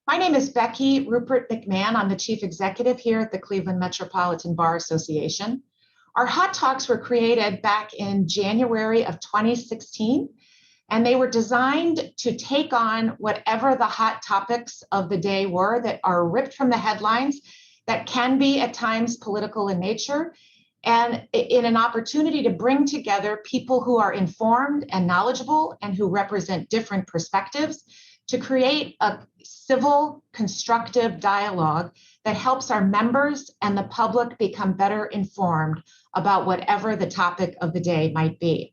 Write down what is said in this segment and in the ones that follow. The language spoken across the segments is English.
My name is Becky Ruppert McMahon. I'm the Chief Executive here at the Cleveland Metropolitan Bar Association. Our Hot Talks were created back in January of 2016, and they were designed to take on whatever the hot topics of the day were that are ripped from the headlines, that can be at times political in nature, and in an opportunity to bring together people who are informed and knowledgeable and who represent different perspectives to create a civil, constructive dialogue that helps our members and the public become better informed about whatever the topic of the day might be.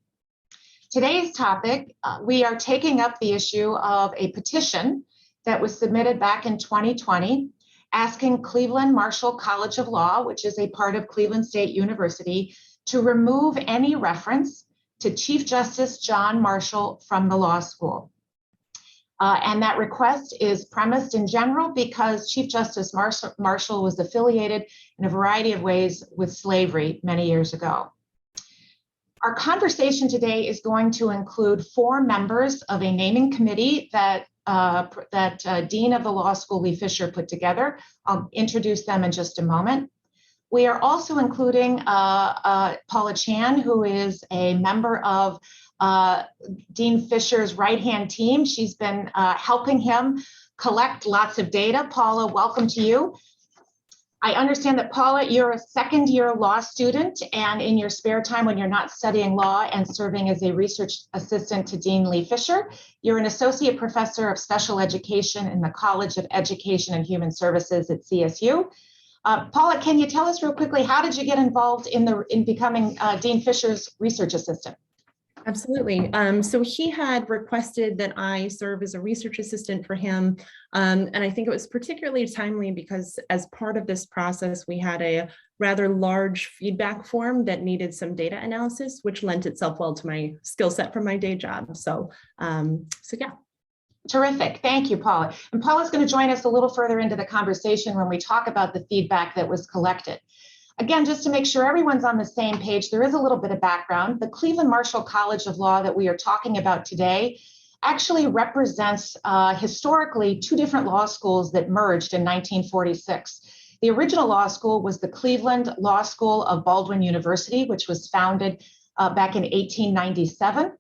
Today's topic, we are taking up the issue of a petition that was submitted back in 2020 asking Cleveland Marshall College of Law, which is a part of Cleveland State University, to remove any reference to Chief Justice John Marshall from the law school. And that request is premised in general because Chief Justice Marshall was affiliated in a variety of ways with slavery many years ago. Our conversation today is going to include 4 members of a naming committee that Dean of the Law School, Lee Fisher, put together. I'll introduce them in just a moment. We are also including Paula Chan, who is a member of Dean Fisher's right-hand team. She's been helping him collect lots of data. Paula, welcome to you. I understand that, Paula, you're a second-year law student, and in your spare time when you're not studying law and serving as a research assistant to Dean Lee Fisher, you're an associate professor of special education in the College of Education and Human Services at CSU. Paula, can you tell us real quickly, how did you get involved in becoming Dean Fisher's research assistant? Absolutely. So he had requested that I serve as a research assistant for him. And I think it was particularly timely because as part of this process, we had a rather large feedback form that needed some data analysis, which lent itself well to my skill set from my day job. So yeah. Terrific. Thank you, Paula. And Paula's going to join us a little further into the conversation when we talk about the feedback that was collected. Again, just to make sure everyone's on the same page, there is a little bit of background. The Cleveland Marshall College of Law that we are talking about today actually represents historically 2 different law schools that merged in 1946. The original law school was the Cleveland Law School of Baldwin University, which was founded back in 1897.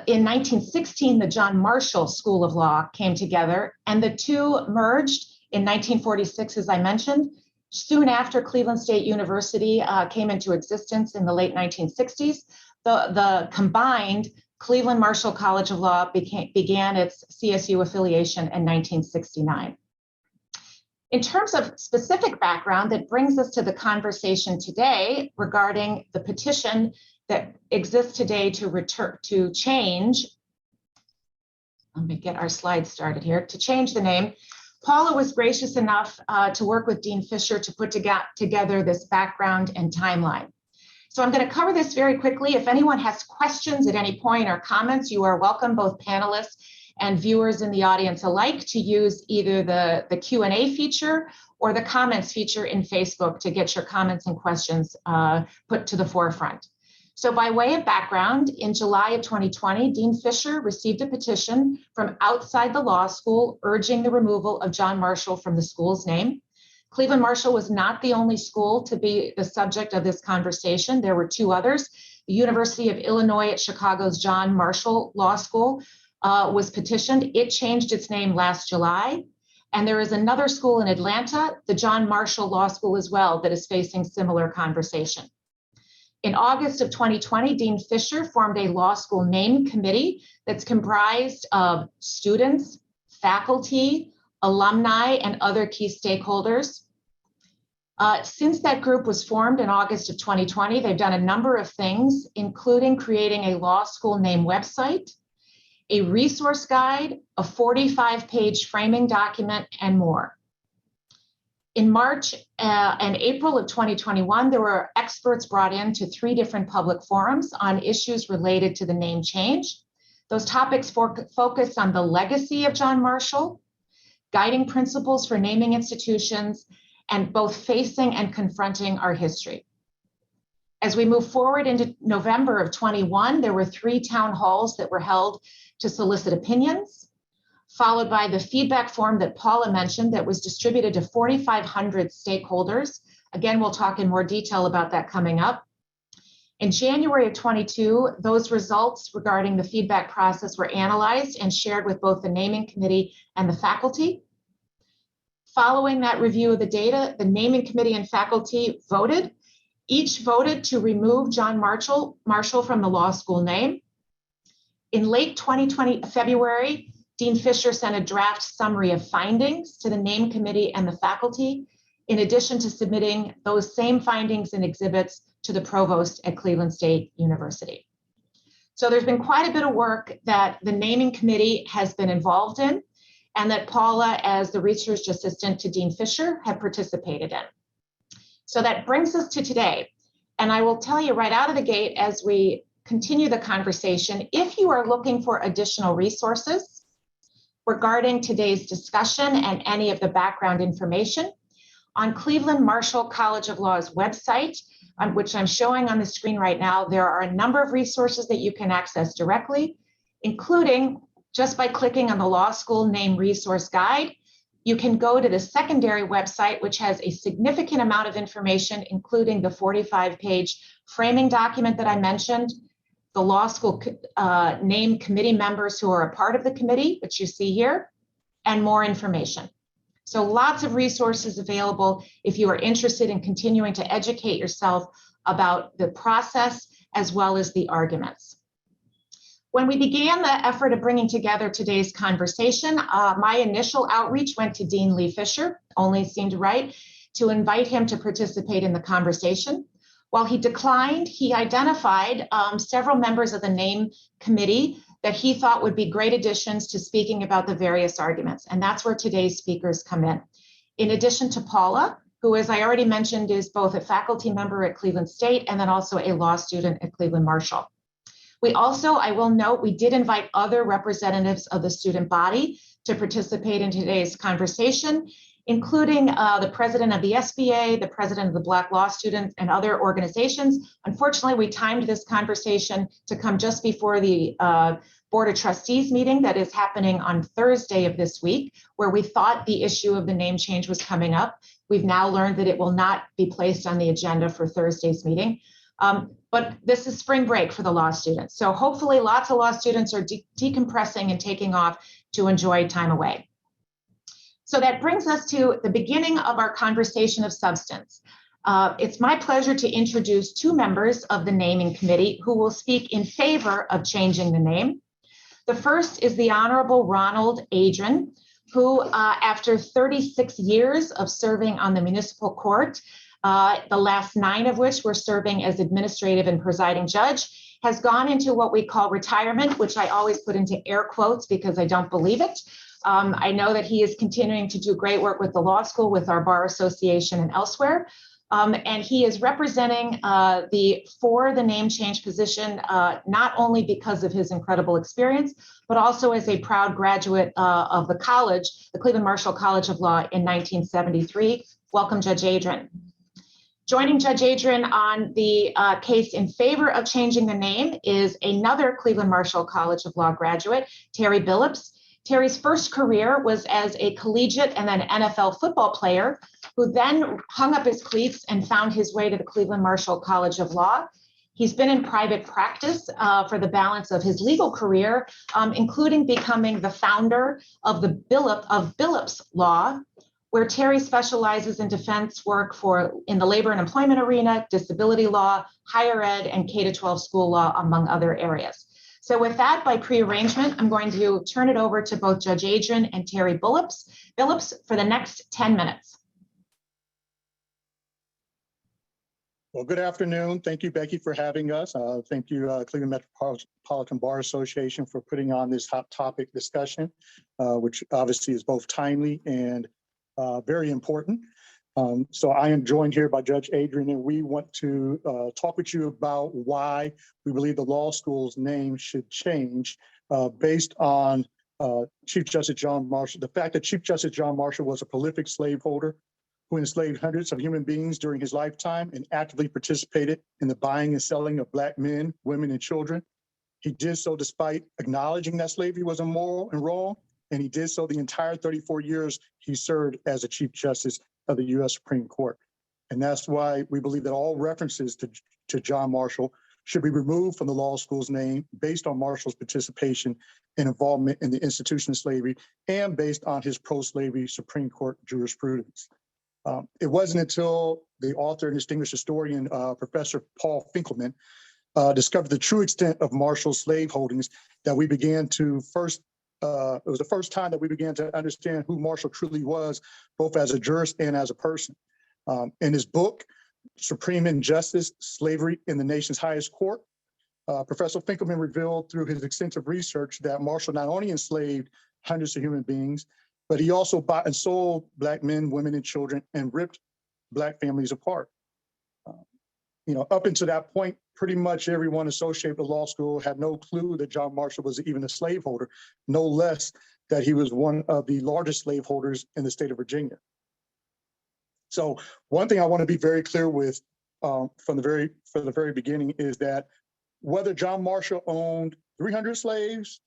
In 1916, the John Marshall School of Law came together, and the 2 merged in 1946, as I mentioned. Soon after Cleveland State University came into existence in the late 1960s, the combined Cleveland Marshall College of Law began its CSU affiliation in 1969. In terms of specific background that brings us to the conversation today regarding the petition that exists today to change, let me get our slides started here, to change the name. Paula was gracious enough to work with Dean Fisher to put together this background and timeline. So I'm going to cover this very quickly. If anyone has questions at any point or comments, you are welcome, both panelists and viewers in the audience alike, to use either the Q&A feature or the comments feature in Facebook to get your comments and questions put to the forefront. So by way of background, in July of 2020, Dean Fisher received a petition from outside the law school urging the removal of John Marshall from the school's name. Cleveland Marshall was not the only school to be the subject of this conversation. There were 2 others. The University of Illinois at Chicago's John Marshall Law School was petitioned. It changed its name last July. And there is another school in Atlanta, the John Marshall Law School as well, that is facing similar conversation. In August of 2020, Dean Fisher formed a law school name committee that's comprised of students, faculty, alumni, and other key stakeholders. Since that group was formed in August of 2020, they've done a number of things, including creating a law school name website, a resource guide, a 45-page framing document, and more. In March and April of 2021, there were experts brought in to 3 different public forums on issues related to the name change. Those topics focused on the legacy of John Marshall, guiding principles for naming institutions, and both facing and confronting our history. As we move forward into November of 21, there were 3 town halls that were held to solicit opinions. followed by the feedback form that Paula mentioned that was distributed to 4,500 stakeholders. Again, we'll talk in more detail about that coming up. In January of 22, those results regarding the feedback process were analyzed and shared with both the naming committee and the faculty. Following that review of the data, the naming committee and faculty voted. Each voted to remove John Marshall from the law school name. In late 2020, February, Dean Fisher sent a draft summary of findings to the name committee and the faculty, in addition to submitting those same findings and exhibits to the provost at Cleveland State University. So there's been quite a bit of work that the naming committee has been involved in, and that Paula, as the research assistant to Dean Fisher, have participated in. So that brings us to today. And I will tell you right out of the gate as we continue the conversation, if you are looking for additional resources regarding today's discussion and any of the background information, on Cleveland Marshall College of Law's website, which I'm showing on the screen right now, there are a number of resources that you can access directly, including just by clicking on the law school name resource guide. You can go to the secondary website, which has a significant amount of information, including the 45-page framing document that I mentioned, the law school name committee members who are a part of the committee, which you see here, and more information. So lots of resources available if you are interested in continuing to educate yourself about the process as well as the arguments. When we began the effort of bringing together today's conversation, my initial outreach went to Dean Lee Fisher, only seemed right, to invite him to participate in the conversation. While he declined, he identified several members of the name committee that he thought would be great additions to speaking about the various arguments. And that's where today's speakers come in. In addition to Paula, who, as I already mentioned, is both a faculty member at Cleveland State and then also a law student at Cleveland Marshall. We also, I will note, we did invite other representatives of the student body to participate in today's conversation, including the president of the SBA, the president of the Black Law Students, and other organizations. Unfortunately, we timed this conversation to come just before the Board of Trustees meeting that is happening on Thursday of this week, where we thought the issue of the name change was coming up. We've now learned that it will not be placed on the agenda for Thursday's meeting. But this is spring break for the law students. So hopefully lots of law students are decompressing and taking off to enjoy time away. So that brings us to the beginning of our conversation of substance. It's my pleasure to introduce two members of the naming committee who will speak in favor of changing the name. The first is the Honorable Ronald Adrine, who after 36 years of serving on the Municipal Court, the last 9 of which were serving as administrative and presiding judge, has gone into what we call retirement, which I always put into air quotes because I don't believe it. I know that he is continuing to do great work with the law school, with our Bar Association and elsewhere. And he is representing for the name change position, not only because of his incredible experience, but also as a proud graduate of the college, the Cleveland Marshall College of Law in 1973. Welcome, Judge Adrine. Joining Judge Adrian on the case in favor of changing the name is another Cleveland Marshall College of Law graduate, Terry Billups. Terry's first career was as a collegiate and then NFL football player, who then hung up his cleats and found his way to the Cleveland Marshall College of Law. He's been in private practice for the balance of his legal career, including becoming the founder of the Billups Law, where Terry specializes in defense work in the labor and employment arena, disability law, higher ed, and K-12 school law, among other areas. So with that, by prearrangement, I'm going to turn it over to both Judge Adrian and Terry Billups for the next 10 minutes. Well, good afternoon. Thank you, Becky, for having us. Thank you, Cleveland Metropolitan Bar Association, for putting on this hot topic discussion, which obviously is both timely and very important. So I am joined here by Judge Adrian, and we want to talk with you about why we believe the law school's name should change based on Chief Justice John Marshall, the fact that Chief Justice John Marshall was a prolific slaveholder who enslaved hundreds of human beings during his lifetime and actively participated in the buying and selling of Black men, women, and children. He did so despite acknowledging that slavery was immoral and wrong, and he did so the entire 34 years he served as a Chief Justice of the U.S. Supreme Court. And that's why we believe that all references to John Marshall should be removed from the law school's name based on Marshall's participation and involvement in the institution of slavery and based on his pro-slavery Supreme Court jurisprudence. It wasn't until the author and distinguished historian, Professor Paul Finkelman, discovered the true extent of Marshall's slave holdings that we began to it was the first time that we began to understand who Marshall truly was, both as a jurist and as a person. In his book, Supreme Injustice, Slavery in the Nation's Highest Court, Professor Finkelman revealed through his extensive research that Marshall not only enslaved hundreds of human beings, but he also bought and sold Black men, women, and children and ripped Black families apart. Up until that point, pretty much everyone associated with the law school had no clue that John Marshall was even a slaveholder, no less that he was one of the largest slaveholders in the state of Virginia. So one thing I want to be very clear with from the very beginning is that whether John Marshall owned 300 slaves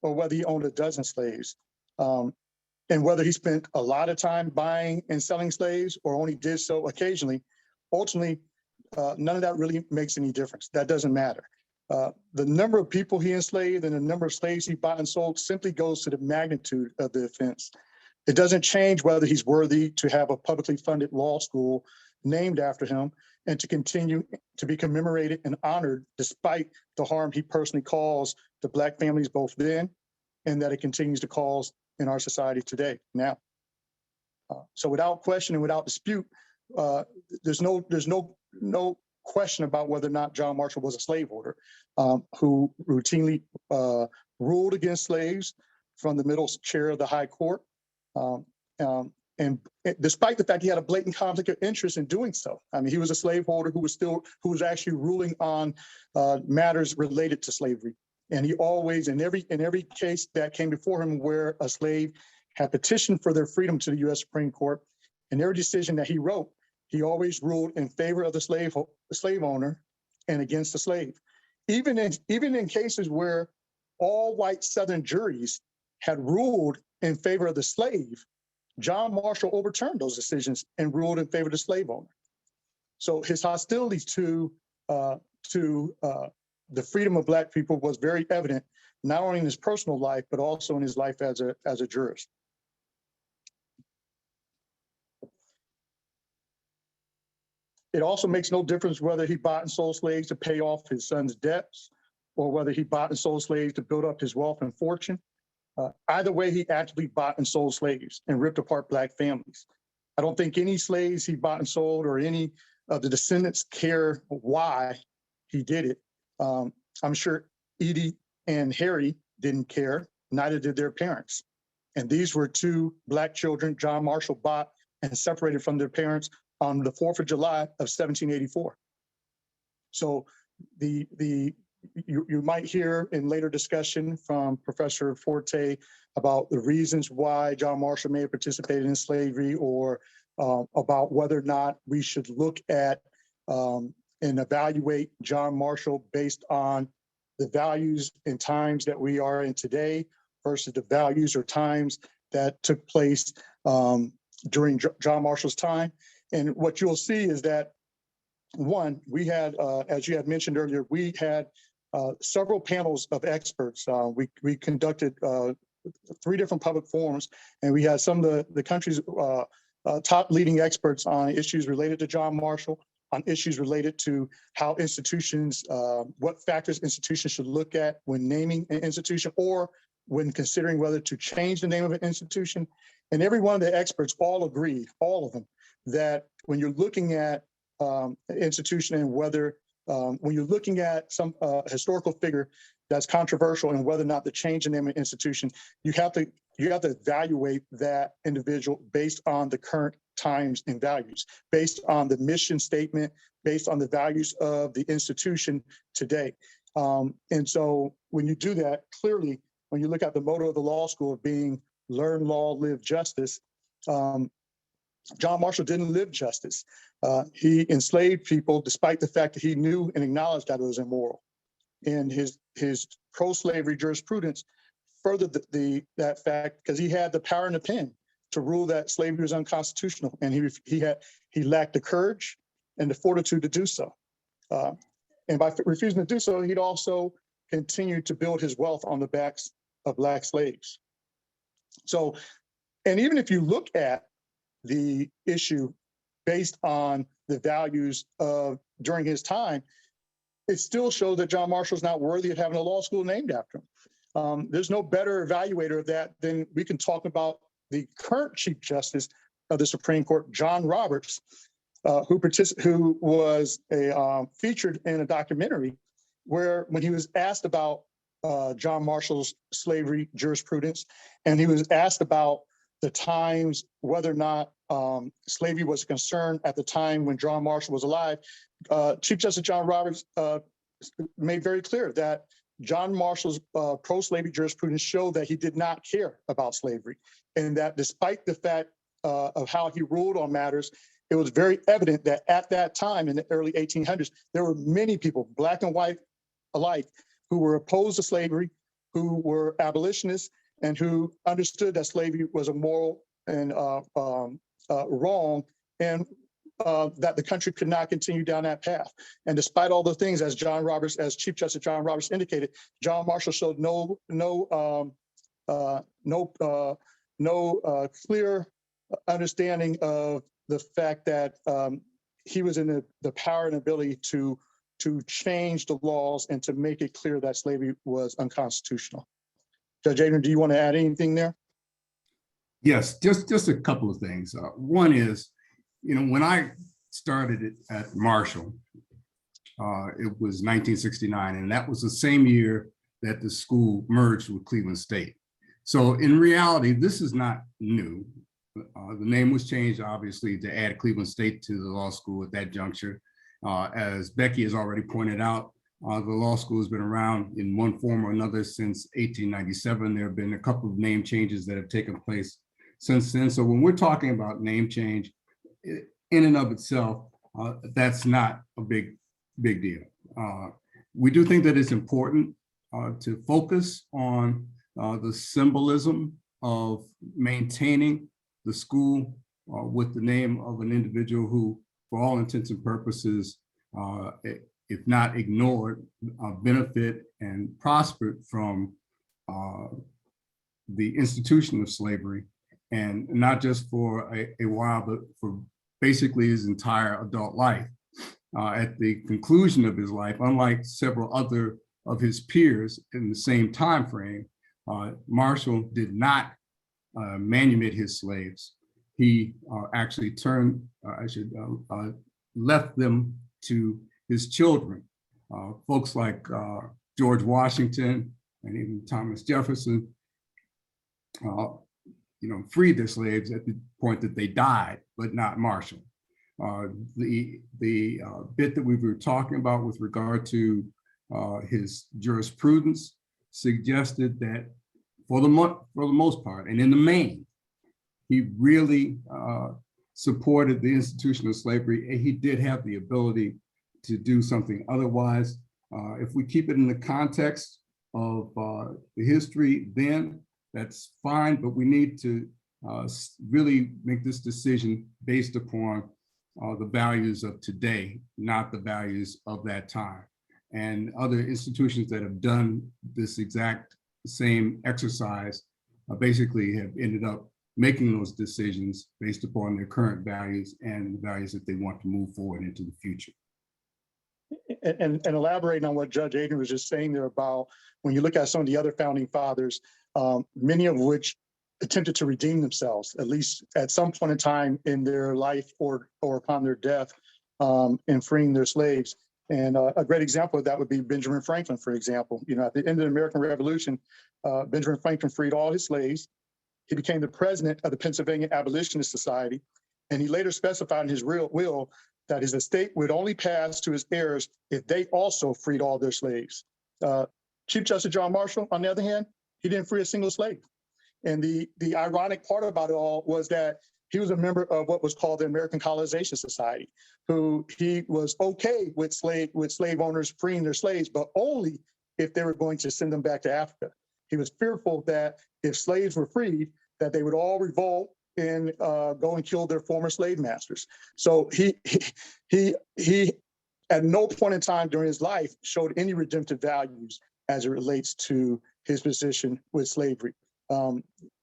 or whether he owned a dozen slaves, and whether he spent a lot of time buying and selling slaves or only did so occasionally, ultimately, none of that really makes any difference. That doesn't matter. The number of people he enslaved and the number of slaves he bought and sold simply goes to the magnitude of the offense. It doesn't change whether he's worthy to have a publicly funded law school named after him and to continue to be commemorated and honored despite the harm he personally caused to Black families both then and that it continues to cause in our society today now. So without question and without dispute, there's no question about whether or not John Marshall was a slaveholder who routinely ruled against slaves from the middle chair of the High Court. And despite the fact he had a blatant conflict of interest in doing so, I mean, he was a slaveholder who was actually ruling on matters related to slavery. And he always, in every case that came before him where a slave had petitioned for their freedom to the U.S. Supreme Court, in every decision that he wrote, he always ruled in favor of the slave owner and against the slave. Even in cases where all white Southern juries had ruled in favor of the slave, John Marshall overturned those decisions and ruled in favor of the slave owner. So his hostility to the freedom of Black people was very evident, not only in his personal life, but also in his life as a jurist. It also makes no difference whether he bought and sold slaves to pay off his son's debts or whether he bought and sold slaves to build up his wealth and fortune. Either way, he actively bought and sold slaves and ripped apart Black families. I don't think any slaves he bought and sold or any of the descendants care why he did it. I'm sure Edie and Harry didn't care, neither did their parents. And these were two Black children John Marshall bought and separated from their parents on the 4th of July of 1784. So you might hear in later discussion from Professor Forte about the reasons why John Marshall may have participated in slavery or about whether or not we should look at and evaluate John Marshall based on the values and times that we are in today versus the values or times that took place during John Marshall's time. And what you'll see is that, one, we had, as you had mentioned earlier, we had several panels of experts. We conducted 3 different public forums, and we had some of the country's top leading experts on issues related to John Marshall, on issues related to how institutions, what factors institutions should look at when naming an institution or when considering whether to change the name of an institution. And every one of the experts all agreed, all of them, that when you're looking at an institution and whether, when you're looking at some historical figure that's controversial and whether or not the change in the name of an institution, you have to evaluate that individual based on the current times and values, based on the mission statement, based on the values of the institution today. And so when you do that, clearly, when you look at the motto of the law school of being learn law, live justice, John Marshall didn't live justice. He enslaved people despite the fact that he knew and acknowledged that it was immoral. And his pro-slavery jurisprudence furthered that fact because he had the power and the pen to rule that slavery was unconstitutional, and he lacked the courage and the fortitude to do so. And by refusing to do so, he'd also continued to build his wealth on the backs of Black slaves. So, and even if you look at the issue based on the values of during his time, it still shows that John Marshall's not worthy of having a law school named after him. There's no better evaluator of that than we can talk about the current Chief Justice of the Supreme Court, John Roberts, who was featured in a documentary where when he was asked about John Marshall's slavery jurisprudence, and he was asked about the times, whether or not slavery was a concern at the time when John Marshall was alive, Chief Justice John Roberts made very clear that John Marshall's pro-slavery jurisprudence showed that he did not care about slavery, and that despite the fact of how he ruled on matters, it was very evident that at that time in the early 1800s, there were many people, Black and white alike, who were opposed to slavery, who were abolitionists, and who understood that slavery was immoral and wrong, and that the country could not continue down that path. And despite all the things, as Chief Justice John Roberts indicated, John Marshall showed no clear understanding of the fact that he was in the power and ability to change the laws and to make it clear that slavery was unconstitutional. Judge Adrian, do you want to add anything there? Yes, just a couple of things. One is, when I started it at Marshall, it was 1969, and that was the same year that the school merged with Cleveland State. So in reality, this is not new. The name was changed, obviously, to add Cleveland State to the law school at that juncture. As Becky has already pointed out, the law school has been around in one form or another since 1897. There have been a couple of name changes that have taken place since then. So when we're talking about name change, in and of itself, that's not a big deal. We do think that it's important to focus on the symbolism of maintaining the school with the name of an individual who, for all intents and purposes, if not ignored, benefit and prospered from the institution of slavery, and not just for a while, but for basically his entire adult life. At the conclusion of his life, unlike several other of his peers in the same time frame, Marshall did not manumit his slaves. He actually left them to his children. Folks like George Washington and even Thomas Jefferson, freed their slaves at the point that they died, but not Marshall. The bit that we were talking about with regard to his jurisprudence suggested that for the most part, and in the main, he really supported the institution of slavery, and he did have the ability to do something. Otherwise, if we keep it in the context of the history then, that's fine, but we need to really make this decision based upon the values of today, not the values of that time. And other institutions that have done this exact same exercise basically have ended up making those decisions based upon their current values and the values that they want to move forward into the future. And elaborating on what Judge Adrian was just saying there about when you look at some of the other founding fathers, many of which attempted to redeem themselves, at least at some point in time in their life or upon their death, in freeing their slaves. And a great example of that would be Benjamin Franklin, for example. At the end of the American Revolution, Benjamin Franklin freed all his slaves. He became the president of the Pennsylvania Abolitionist Society, and he later specified in his will that his estate would only pass to his heirs if they also freed all their slaves. Chief Justice John Marshall, on the other hand, he didn't free a single slave. And the ironic part about it all was that he was a member of what was called the American Colonization Society, who he was okay with slave owners freeing their slaves, but only if they were going to send them back to Africa. He was fearful that if slaves were freed, that they would all revolt and go and kill their former slave masters. So he at no point in time during his life showed any redemptive values as it relates to his position with slavery.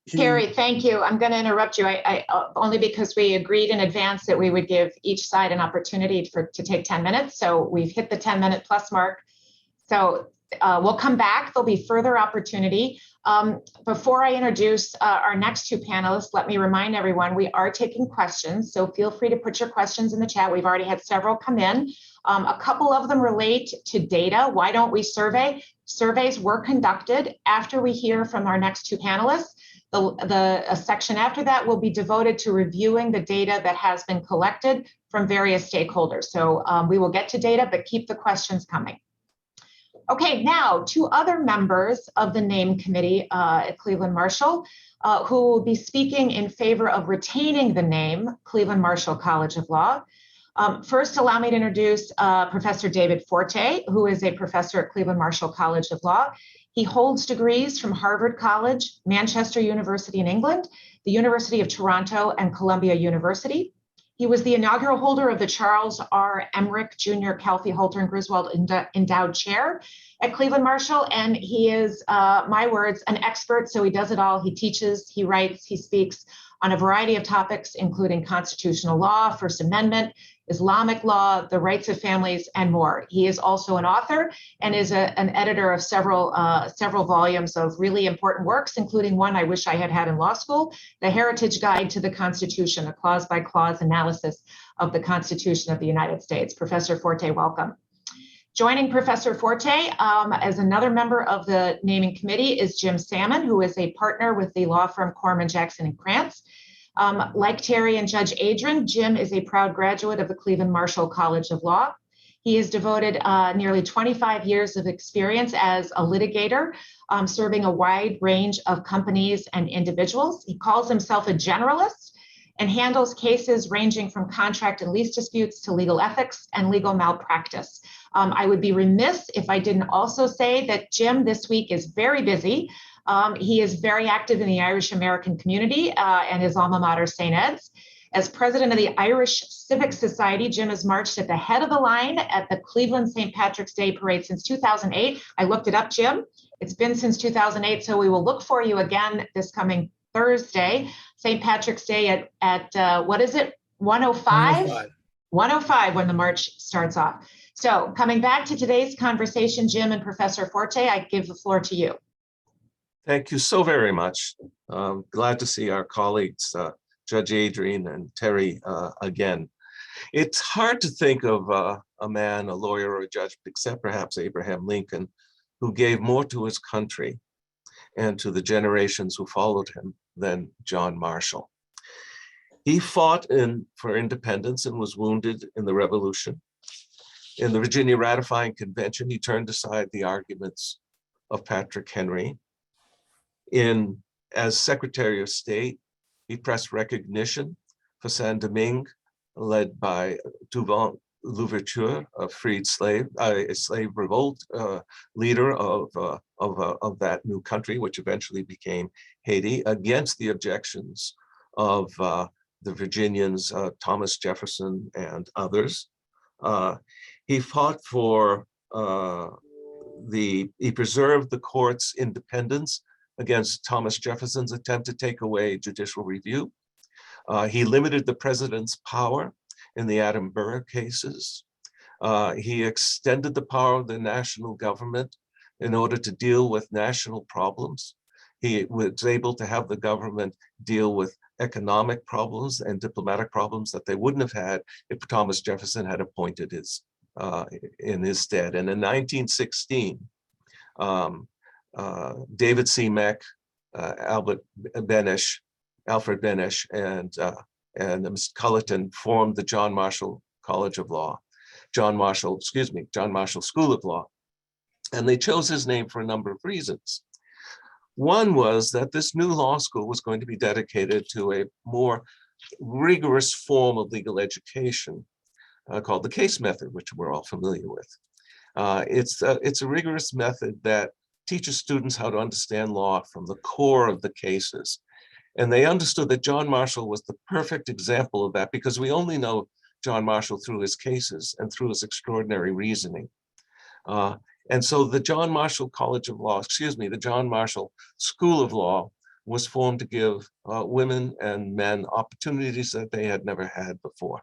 Terry, thank you. I'm going to interrupt you. I only because we agreed in advance that we would give each side an opportunity to take 10 minutes. So we've hit the 10-minute plus mark. So we'll come back. There'll be further opportunity. Before I introduce our next two panelists, let me remind everyone we are taking questions. So feel free to put your questions in the chat. We've already had several come in. A couple of them relate to data. Why don't we survey? Surveys were conducted after we hear from our next two panelists. A section after that will be devoted to reviewing the data that has been collected from various stakeholders. So we will get to data, but keep the questions coming. Okay, now two other members of the name committee at Cleveland Marshall who will be speaking in favor of retaining the name Cleveland Marshall College of Law. First, allow me to introduce Professor David Forte, who is a professor at Cleveland Marshall College of Law. He holds degrees from Harvard College, Manchester University in England, the University of Toronto, and Columbia University. He was the inaugural holder of the Charles R. Emmerich Jr. Calfee Holter and Griswold Endowed Chair at Cleveland Marshall, and he is, my words, an expert, so he does it all. He teaches, he writes, he speaks on a variety of topics, including constitutional law, First Amendment, Islamic law, the rights of families, and more. He is also an author and is an editor of several volumes of really important works, including one I wish I had had in law school, The Heritage Guide to the Constitution, a clause-by-clause analysis of the Constitution of the United States. Professor Forte, welcome. Joining Professor Forte as another member of the naming committee is Jim Sammon, who is a partner with the law firm Kohrman, Jackson, and Krantz. Like Terry and Judge Adrine, Jim is a proud graduate of the Cleveland Marshall College of Law. He has devoted nearly 25 years of experience as a litigator, serving a wide range of companies and individuals. He calls himself a generalist and handles cases ranging from contract and lease disputes to legal ethics and legal malpractice. I would be remiss if I didn't also say that Jim this week is very busy. He is very active in the Irish American community and his alma mater, St. Ed's. As president of the Irish Civic Society, Jim has marched at the head of the line at the Cleveland St. Patrick's Day Parade since 2008. I looked it up, Jim. It's been since 2008, so we will look for you again this coming Thursday, St. Patrick's Day at what is it, 105? 105 when the march starts off. So coming back to today's conversation, Jim and Professor Forte, I give the floor to you. Thank you so very much. Glad to see our colleagues, Judge Adrine and Terry again. It's hard to think of a man, a lawyer or a judge, except perhaps Abraham Lincoln, who gave more to his country and to the generations who followed him than John Marshall. He fought for independence and was wounded in the Revolution. In the Virginia Ratifying Convention, he turned aside the arguments of Patrick Henry. As Secretary of State, he pressed recognition for Saint-Domingue, led by Touvent Louverture, a freed slave, a slave revolt leader of that new country, which eventually became Haiti, against the objections of the Virginians, Thomas Jefferson and others. He fought for he preserved the court's independence against Thomas Jefferson's attempt to take away judicial review. He limited the president's power in the Adam Burr cases. He extended the power of the national government in order to deal with national problems. He was able to have the government deal with economic problems and diplomatic problems that they wouldn't have had if Thomas Jefferson had appointed in his stead. And in 1916, David C. Meck, Alfred Benesch, and Mr. Culleton formed the John Marshall College of Law, John Marshall School of Law. And they chose his name for a number of reasons. One was that this new law school was going to be dedicated to a more rigorous form of legal education called the case method, which we're all familiar with. It's a rigorous method that teaches students how to understand law from the core of the cases. And they understood that John Marshall was the perfect example of that, because we only know John Marshall through his cases and through his extraordinary reasoning. And so the John Marshall College of Law, the John Marshall School of Law was formed to give women and men opportunities that they had never had before.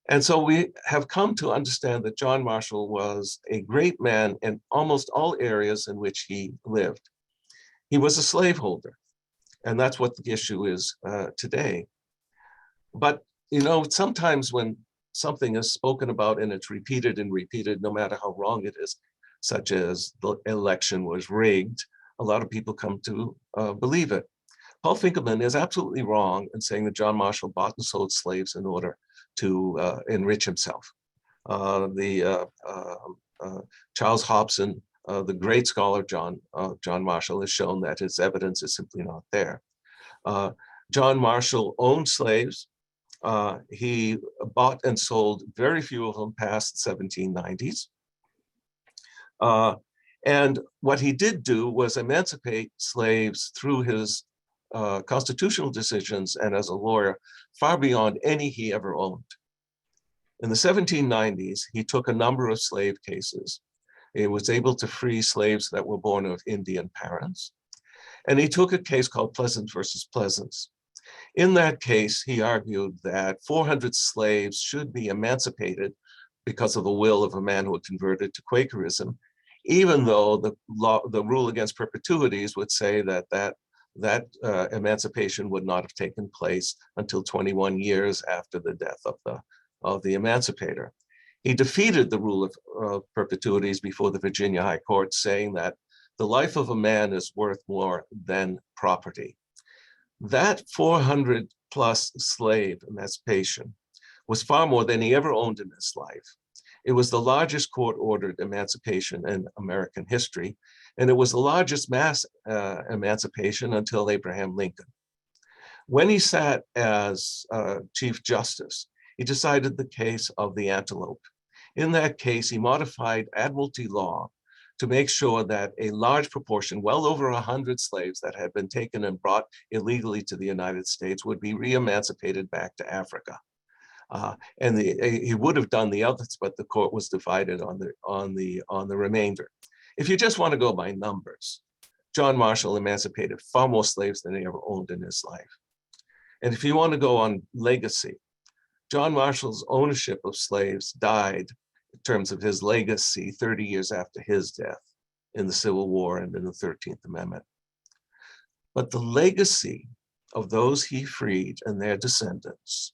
And so we have come to understand that John Marshall was a great man in almost all areas in which he lived. He was a slaveholder, and that's what the issue is today. But, you know, sometimes when something is spoken about and it's repeated and repeated, no matter how wrong it is, such as the election was rigged, a lot of people come to believe it. Paul Finkelman is absolutely wrong in saying that John Marshall bought and sold slaves in order to enrich himself. Charles Hobson, the great scholar John Marshall, has shown that his evidence is simply not there. John Marshall owned slaves. He bought and sold very few of them past the 1790s. And what he did do was emancipate slaves through his constitutional decisions and as a lawyer far beyond any he ever owned. In the 1790s, he took a number of slave cases. He was able to free slaves that were born of Indian parents. And he took a case called Pleasant versus Pleasance. In that case, he argued that 400 slaves should be emancipated because of the will of a man who had converted to Quakerism, even though the rule against perpetuities would say that emancipation would not have taken place until 21 years after the death of the emancipator. He defeated the rule of perpetuities before the Virginia High Court, saying that the life of a man is worth more than property. That 400 plus slave emancipation was far more than he ever owned in his life. It was the largest court-ordered emancipation in American history, and it was the largest mass emancipation until Abraham Lincoln. When he sat as Chief Justice, he decided the case of the antelope. In that case, he modified admiralty law to make sure that a large proportion, well over 100 slaves that had been taken and brought illegally to the United States, would be re-emancipated back to Africa. And he would have done the others, but the court was divided on the remainder. If you just want to go by numbers, John Marshall emancipated far more slaves than he ever owned in his life. And if you want to go on legacy, John Marshall's ownership of slaves died in terms of his legacy 30 years after his death in the Civil War and in the 13th Amendment. But the legacy of those he freed and their descendants,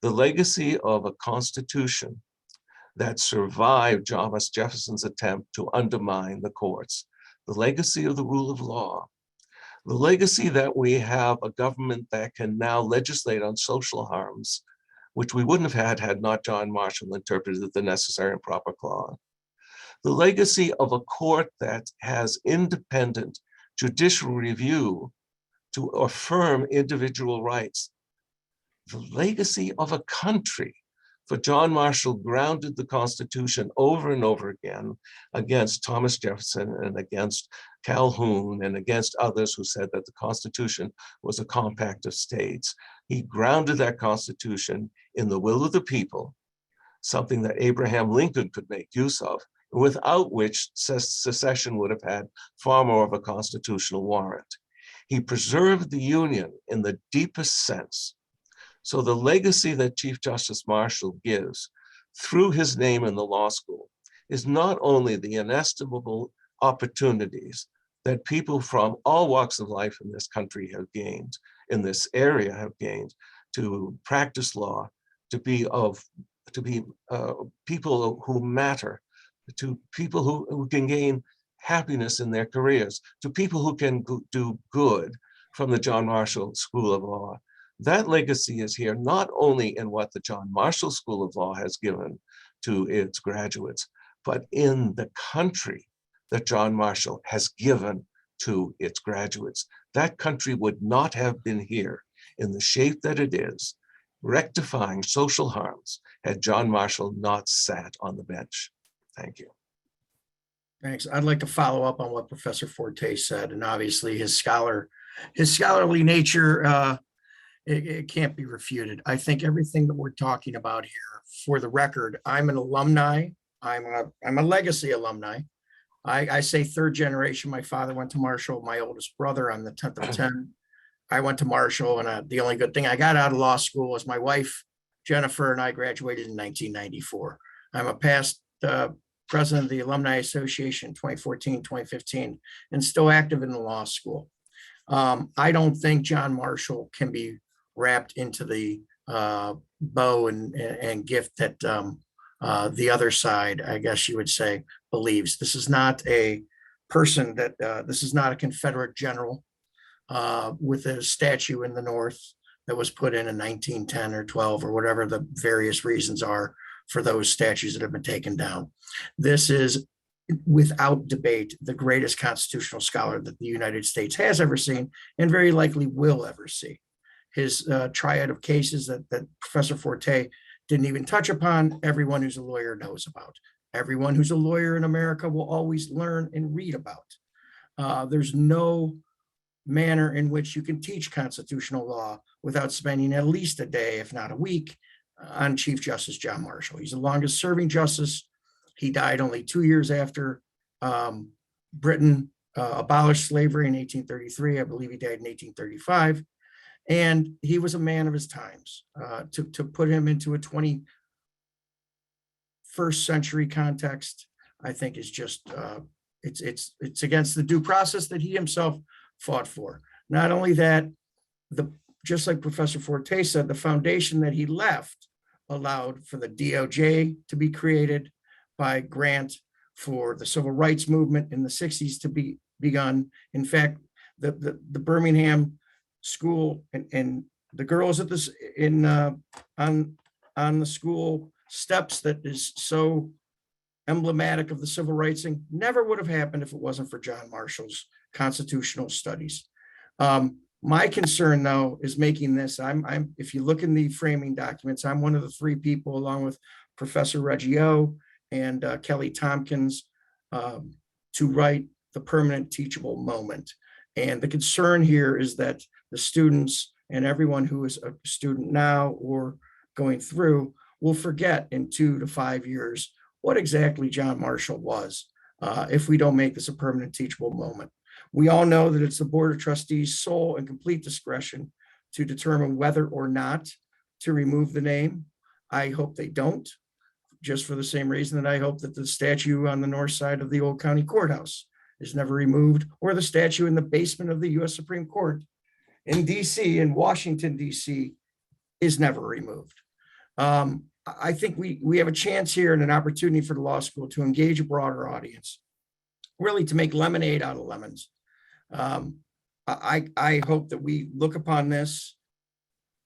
the legacy of a constitution that survived Thomas Jefferson's attempt to undermine the courts, the legacy of the rule of law, the legacy that we have a government that can now legislate on social harms, which we wouldn't have had not John Marshall interpreted the necessary and proper clause. The legacy of a court that has independent judicial review to affirm individual rights. The legacy of a country, for John Marshall grounded the Constitution over and over again against Thomas Jefferson and against Calhoun and against others who said that the Constitution was a compact of states. He grounded that Constitution in the will of the people, something that Abraham Lincoln could make use of, without which secession would have had far more of a constitutional warrant. He preserved the Union in the deepest sense. So the legacy that Chief Justice Marshall gives through his name in the law school is not only the inestimable opportunities that people from all walks of life in this country have gained, in this area have gained, to practice law, to be people who matter, to people who can gain happiness in their careers, to people who can do good from the John Marshall School of Law. That legacy is here not only in what the John Marshall School of Law has given to its graduates, but in the country that John Marshall has given to its graduates. That country would not have been here in the shape that it is, rectifying social harms, had John Marshall not sat on the bench. Thank you. Thanks. I'd like to follow up on what Professor Forte said, and obviously his scholarly nature, it can't be refuted. I think everything that we're talking about here, for the record, I'm an alumni. I'm a legacy alumni. I say third generation. My father went to Marshall. My oldest brother, I'm the 10th of 10. I went to Marshall, and the only good thing I got out of law school was my wife, Jennifer, and I graduated in 1994. I'm a past president of the Alumni Association 2014, 2015, and still active in the law school. I don't think John Marshall can be wrapped into the bow and gift that the other side, I guess you would say, believes. This is not a person that, this is not a Confederate general with a statue in the North that was put in 1910 or 12 or whatever the various reasons are for those statues that have been taken down. This is, without debate, the greatest constitutional scholar that the United States has ever seen and very likely will ever see. His triad of cases that Professor Forte didn't even touch upon, everyone who's a lawyer knows about. Everyone who's a lawyer in America will always learn and read about. There's no manner in which you can teach constitutional law without spending at least a day, if not a week, on Chief Justice John Marshall. He's the longest serving justice. He died only 2 years after Britain abolished slavery in 1833. I believe he died in 1835. And he was a man of his times. To put him into a 21st century context, I think is just, it's against the due process that he himself fought for. Not only that, just like Professor Forte said, the foundation that he left allowed for the DOJ to be created by Grant, for the civil rights movement in the 60s to be begun. In fact, the Birmingham school and the girls at this on the school steps that is so emblematic of the civil rights thing never would have happened if it wasn't for John Marshall's constitutional studies. My concern, though, is making this. If you look in the framing documents, I'm one of the 3 people, along with Professor Reggio and Kelly Tompkins, to write the permanent teachable moment. And the concern here is that the students and everyone who is a student now or going through will forget in 2 to 5 years what exactly John Marshall was if we don't make this a permanent teachable moment. We all know that it's the Board of Trustees' sole and complete discretion to determine whether or not to remove the name. I hope they don't, just for the same reason that I hope that the statue on the north side of the old county courthouse is never removed, or the statue in the basement of the US Supreme Court in DC, in Washington, DC, is never removed. I think we have a chance here and an opportunity for the law school to engage a broader audience, really to make lemonade out of lemons. I hope that we look upon this,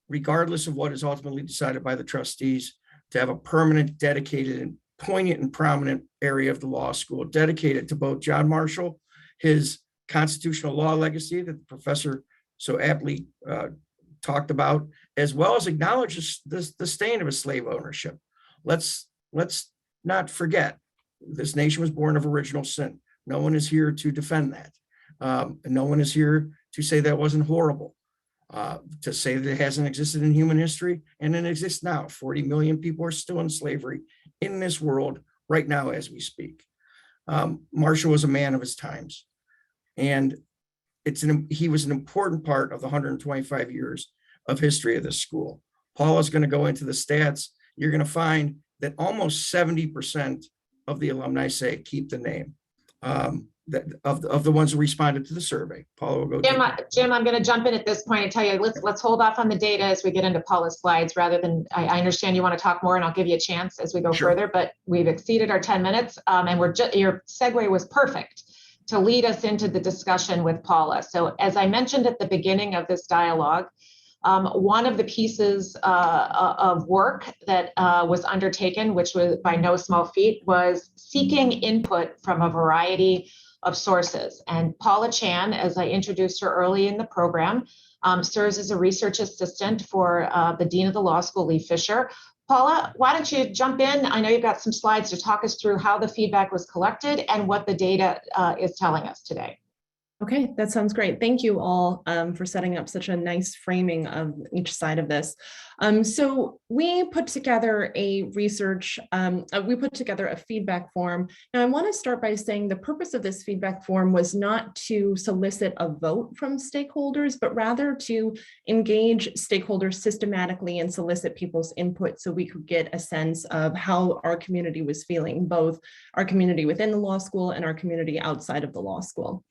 regardless of what is ultimately decided by the trustees, to have a permanent, dedicated, and poignant and prominent area of the law school dedicated to both John Marshall, his constitutional law legacy that the professor so aptly talked about, as well as acknowledge the stain of his slave ownership. Let's not forget, this nation was born of original sin. No one is here to defend that. No one is here to say that wasn't horrible, to say that it hasn't existed in human history, and it exists now. 40 million people are still in slavery in this world right now as we speak. Marshall was a man of his times, and he was an important part of the 125 years of history of this school. Paula's going to go into the stats. You're going to find that almost 70% of the alumni say keep the name. Of the ones who responded to the survey. Paula will go. Jim, I'm going to jump in at this point and tell you, let's hold off on the data as we get into Paula's slides, rather than, I understand you want to talk more, and I'll give you a chance as we go further, but we've exceeded our 10 minutes and your segue was perfect to lead us into the discussion with Paula. So as I mentioned at the beginning of this dialogue, one of the pieces of work that was undertaken, which was by no small feat, was seeking input from a variety of sources. And Paula Chan, as I introduced her early in the program, serves as a research assistant for the Dean of the Law School, Lee Fisher. Paula, why don't you jump in? I know you've got some slides to talk us through how the feedback was collected and what the data is telling us today. Okay, that sounds great. Thank you all for setting up such a nice framing of each side of this. So we put together a feedback form. Now I want to start by saying the purpose of this feedback form was not to solicit a vote from stakeholders, but rather to engage stakeholders systematically and solicit people's input so we could get a sense of how our community was feeling, both our community within the law school and our community outside of the law school.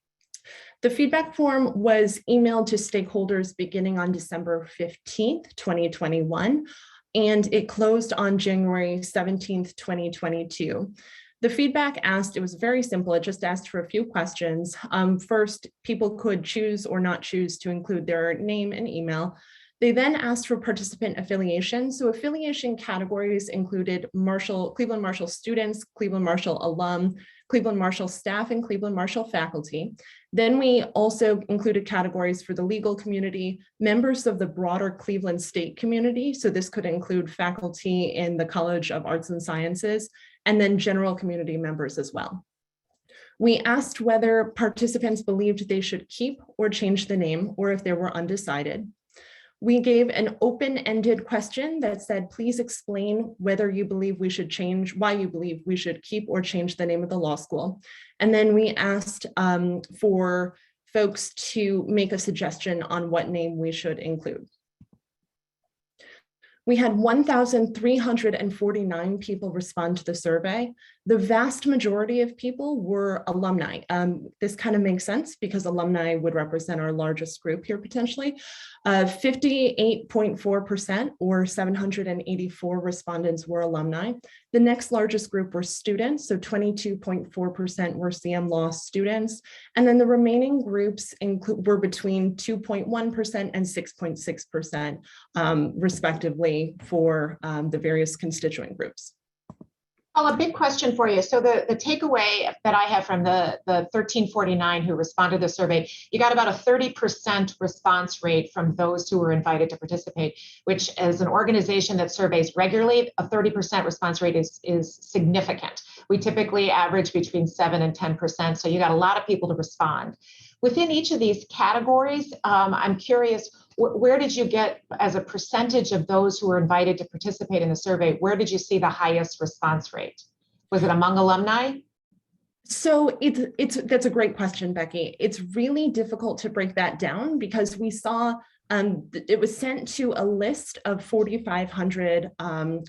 The feedback form was emailed to stakeholders beginning on December 15th, 2021, and it closed on January 17th, 2022. The feedback asked, it was very simple, it just asked for a few questions. First, people could choose or not choose to include their name and email. They then asked for participant affiliation. So affiliation categories included Cleveland Marshall students, Cleveland Marshall alum, Cleveland Marshall staff, and Cleveland Marshall faculty. Then we also included categories for the legal community, members of the broader Cleveland State community. So this could include faculty in the College of Arts and Sciences, and then general community members as well. We asked whether participants believed they should keep or change the name, or if they were undecided. We gave an open-ended question that said, please explain whether you believe we should change, why you believe we should keep or change the name of the law school. And then we asked for folks to make a suggestion on what name we should include. We had 1,349 people respond to the survey. The vast majority of people were alumni. This kind of makes sense because alumni would represent our largest group here potentially. 58.4% or 784 respondents were alumni. The next largest group were students, so 22.4% were CM Law students. And then the remaining groups were between 2.1% and 6.6% respectively for the various constituent groups. Paula, a big question for you. So the takeaway that I have from the 1349 who responded to the survey, you got about a 30% response rate from those who were invited to participate, which as an organization that surveys regularly, a 30% response rate is significant. We typically average between 7 and 10%. So you got a lot of people to respond. Within each of these categories, I'm curious, where did you get, as a percentage of those who were invited to participate in the survey, where did you see the highest response rate? Was it among alumni? So that's a great question, Becky. It's really difficult to break that down because we saw it was sent to a list of 4,500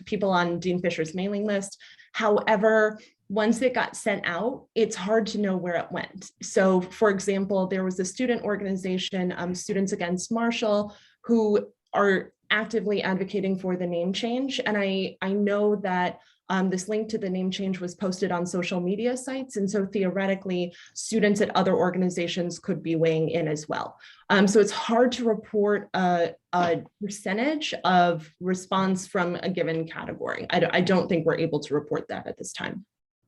people on Dean Fisher's mailing list. However, once it got sent out, it's hard to know where it went. So for example, there was a student organization, Students Against Marshall, who are actively advocating for the name change. And I know that this link to the name change was posted on social media sites. And so theoretically, students at other organizations could be weighing in as well. So it's hard to report a percentage of response from a given category. I don't think we're able to report that at this time.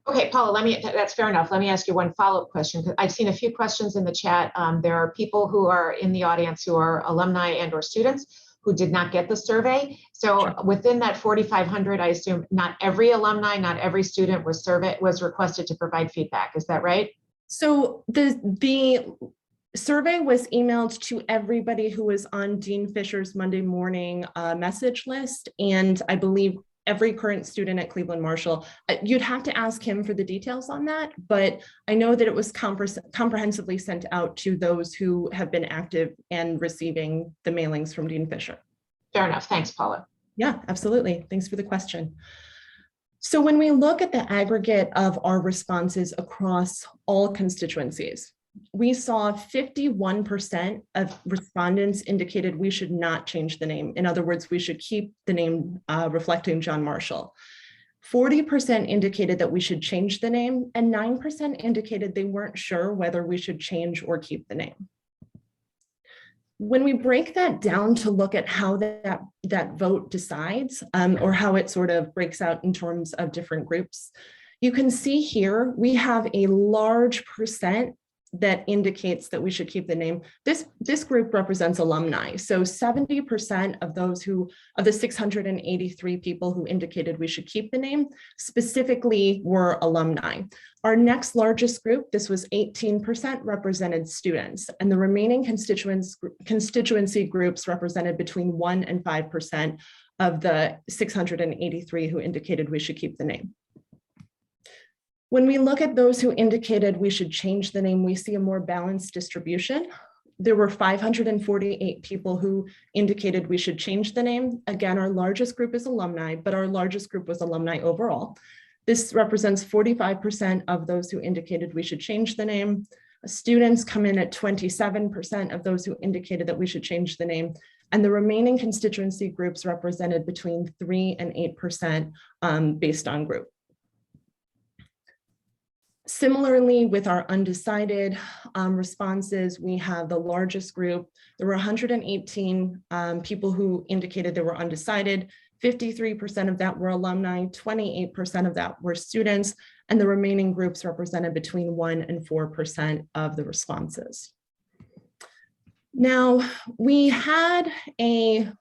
Okay, Paula, that's fair enough. Let me ask you one follow-up question. I've seen a few questions in the chat. There are people who are in the audience who are alumni and or students who did not get the survey. So Sure. Within that 4,500, I assume not every alumni, not every student was requested to provide feedback. Is that right? So the survey was emailed to everybody who was on Dean Fisher's Monday morning message list. And I believe every current student at Cleveland Marshall. You'd have to ask him for the details on that, but I know that it was comprehensively sent out to those who have been active and receiving the mailings from Dean Fisher. Fair enough. Thanks, Paula. Yeah, absolutely. Thanks for the question. So when we look at the aggregate of our responses across all constituencies, we saw 51% of respondents indicated we should not change the name. In other words, we should keep the name reflecting John Marshall. 40% indicated that we should change the name, and 9% indicated they weren't sure whether we should change or keep the name. When we break that down to look at how that vote decides, or how it sort of breaks out in terms of different groups, you can see here we have a large percent that indicates that we should keep the name. This group represents alumni. So 70% of the 683 people who indicated we should keep the name specifically were alumni. Our next largest group, this was 18%, represented students, and the remaining constituency groups represented between 1% and 5% of the 683 who indicated we should keep the name. When we look at those who indicated we should change the name, we see a more balanced distribution. There were 548 people who indicated we should change the name. Again, our largest group is alumni, but our largest group was alumni overall. This represents 45% of those who indicated we should change the name. Students come in at 27% of those who indicated that we should change the name. And the remaining constituency groups represented between 3% and 8% based on group. Similarly, with our undecided responses, we have the largest group. There were 118 people who indicated they were undecided. 53% of that were alumni, 28% of that were students, and the remaining groups represented between 1% and 4% of the responses. Now, we had a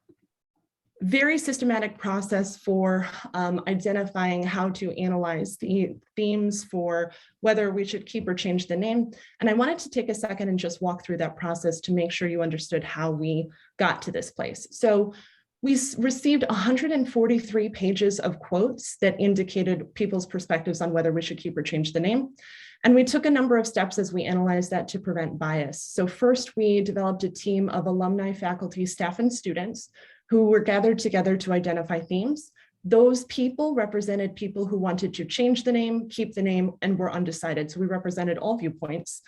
very systematic process for identifying how to analyze the themes for whether we should keep or change the name. And I wanted to take a second and just walk through that process to make sure you understood how we got to this place. So we received 143 pages of quotes that indicated people's perspectives on whether we should keep or change the name. And we took a number of steps as we analyzed that to prevent bias. So first, we developed a team of alumni, faculty, staff, and students who were gathered together to identify themes. Those people represented people who wanted to change the name, keep the name, and were undecided. So we represented all viewpoints.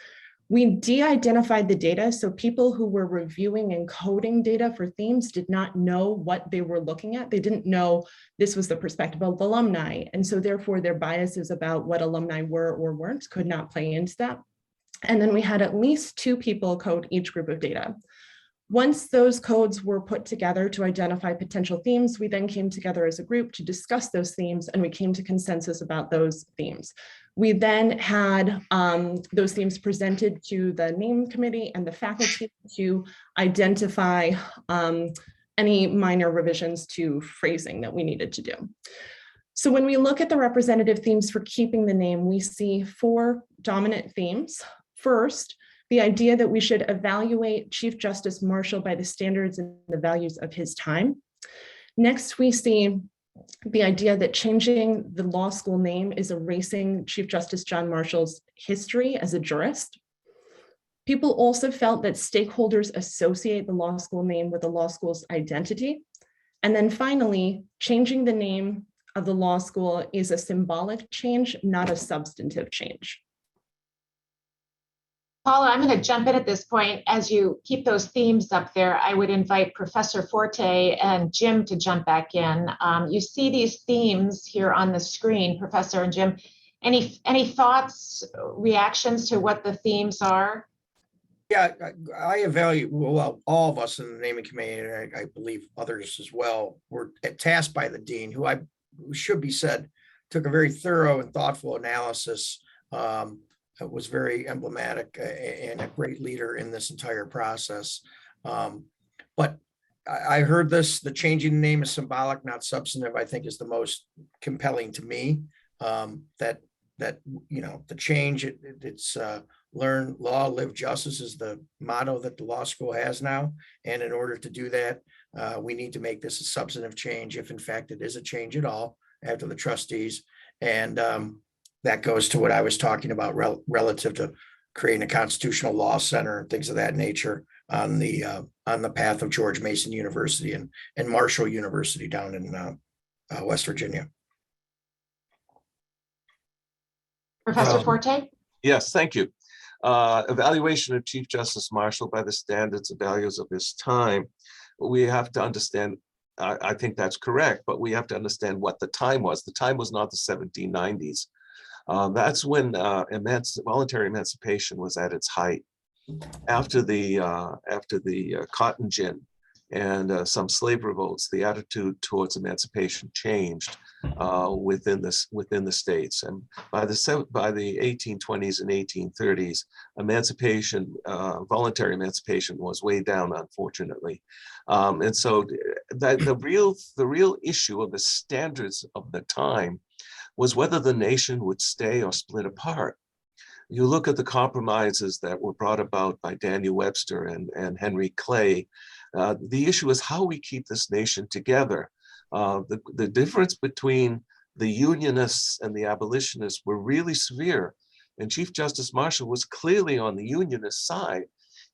We de-identified the data, so people who were reviewing and coding data for themes did not know what they were looking at. They didn't know this was the perspective of alumni, and so therefore their biases about what alumni were or weren't could not play into that. And then we had at least 2 people code each group of data. Once those codes were put together to identify potential themes, we then came together as a group to discuss those themes, and we came to consensus about those themes. We then had those themes presented to the name committee and the faculty to identify any minor revisions to phrasing that we needed to do. So when we look at the representative themes for keeping the name, we see 4 dominant themes. First, the idea that we should evaluate Chief Justice Marshall by the standards and the values of his time. Next, we see the idea that changing the law school name is erasing Chief Justice John Marshall's history as a jurist. People also felt that stakeholders associate the law school name with the law school's identity. And then finally, changing the name of the law school is a symbolic change, not a substantive change. Paula, I'm going to jump in at this point. As you keep those themes up there, I would invite Professor Forte and Jim to jump back in. You see these themes here on the screen, Professor and Jim. Any thoughts, reactions to what the themes are? Yeah, I evaluate, well, all of us in the naming committee, and I believe others as well, were tasked by the dean, who should be said, took a very thorough and thoughtful analysis. Was very emblematic and a great leader in this entire process. But I heard this, the changing the name is symbolic, not substantive, I think is the most compelling to me. That you know, the change, it's learn law, live justice is the motto that the law school has now. And in order to do that, we need to make this a substantive change, if in fact it is a change at all, after the trustees. And that goes to what I was talking about relative to creating a constitutional law center and things of that nature on the path of George Mason University and Marshall University down in West Virginia. Professor Forte? Yes, thank you. Evaluation of Chief Justice Marshall by the standards and values of his time. We have to understand, I think that's correct, but we have to understand what the time was. The time was not the 1790s. That's when voluntary emancipation was at its height. After the cotton gin and some slave revolts, the attitude towards emancipation changed within the states. And by the 1820s and 1830s, emancipation, voluntary emancipation, was way down, unfortunately. And so the real issue of the standards of the time was whether the nation would stay or split apart. You look at the compromises that were brought about by Daniel Webster and Henry Clay. The issue is how we keep this nation together. The difference between the Unionists and the abolitionists were really severe. And Chief Justice Marshall was clearly on the Unionist side.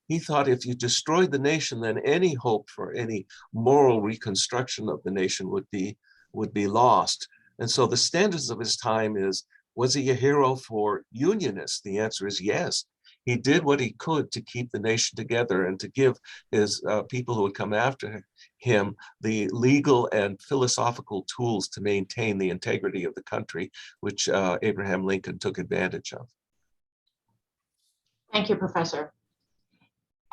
He thought if you destroyed the nation, then any hope for any moral reconstruction of the nation would be lost. And so the standards of his time is, was he a hero for Unionists? The answer is yes. He did what he could to keep the nation together and to give his people who would come after him the legal and philosophical tools to maintain the integrity of the country, which Abraham Lincoln took advantage of. Thank you, Professor.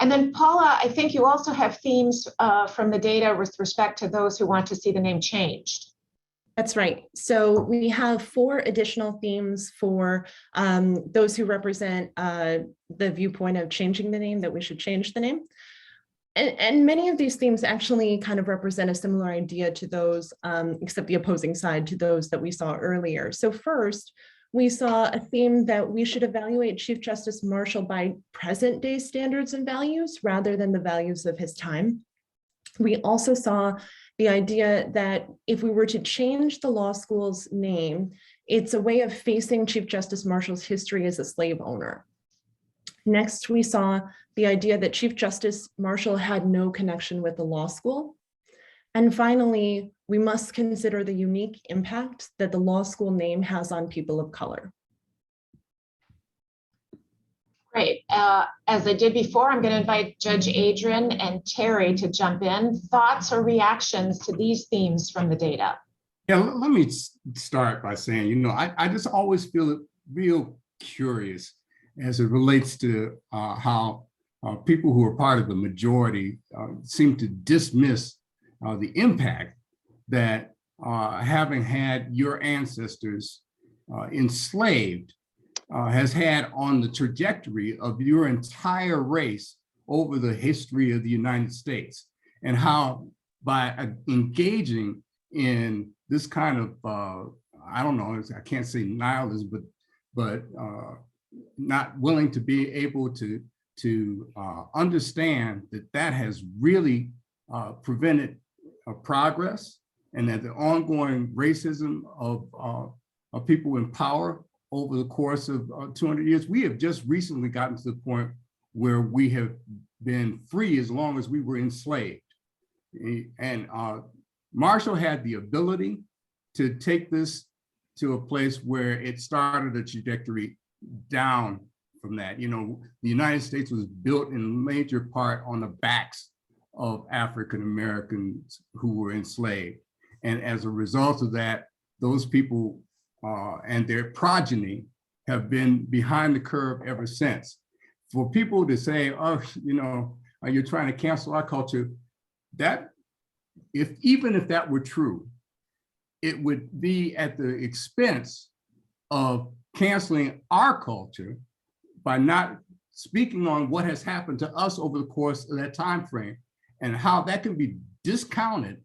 And then Paula, I think you also have themes from the data with respect to those who want to see the name changed. That's right. So we have 4 additional themes for those who represent the viewpoint of changing the name, that we should change the name. And many of these themes actually kind of represent a similar idea to those, except the opposing side to those that we saw earlier. So first, we saw a theme that we should evaluate Chief Justice Marshall by present day standards and values rather than the values of his time. We also saw the idea that if we were to change the law school's name, it's a way of facing Chief Justice Marshall's history as a slave owner. Next, we saw the idea that Chief Justice Marshall had no connection with the law school. And finally, we must consider the unique impact that the law school name has on people of color. Great. As I did before, I'm going to invite Judge Adrian and Terry to jump in. Thoughts or reactions to these themes from the data? Yeah, let me start by saying, you know, I just always feel real curious as it relates to how people who are part of the majority seem to dismiss the impact that having had your ancestors enslaved has had on the trajectory of your entire race over the history of the United States, and how by engaging in this kind of, I don't know, I can't say nihilism, but not willing to be able to understand that has really prevented progress, and that the ongoing racism of people in power over the course of 200 years, we have just recently gotten to the point where we have been free as long as we were enslaved. And Marshall had the ability to take this to a place where it started a trajectory down from that. You know, the United States was built in major part on the backs of African Americans who were enslaved. And as a result of that, those people and their progeny have been behind the curve ever since. For people to say, oh, you know, you're trying to cancel our culture, that even if that were true, it would be at the expense of canceling our culture by not speaking on what has happened to us over the course of that time frame, and how that can be discounted.